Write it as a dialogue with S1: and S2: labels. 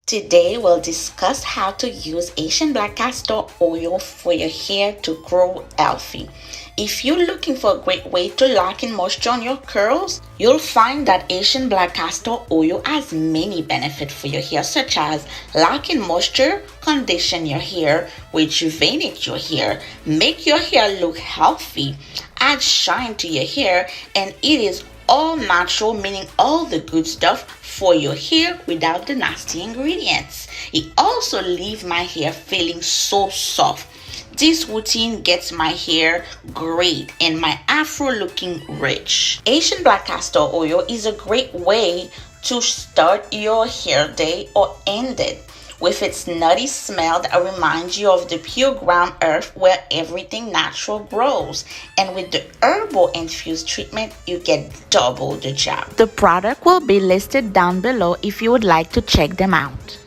S1: Today we'll discuss how to use Haitian black castor oil for your hair to grow healthy. If you're looking for a great way to lock in moisture on your curls, you'll find that Haitian black castor oil has many benefits for your hair, such as lock in moisture, condition your hair, rejuvenate your hair, make your hair look healthy, add shine to your hair, and it is all natural, meaning all the good stuff for your hair without the nasty ingredients. It also leaves my hair feeling so soft. This routine gets my hair great and my afro looking rich. Haitian black castor oil is a great way to start your hair day or end it, with its nutty smell that reminds you of the pure ground earth where everything natural grows. And with the herbal infused treatment, you get double the job. The product will be listed down below if you would like to check them out.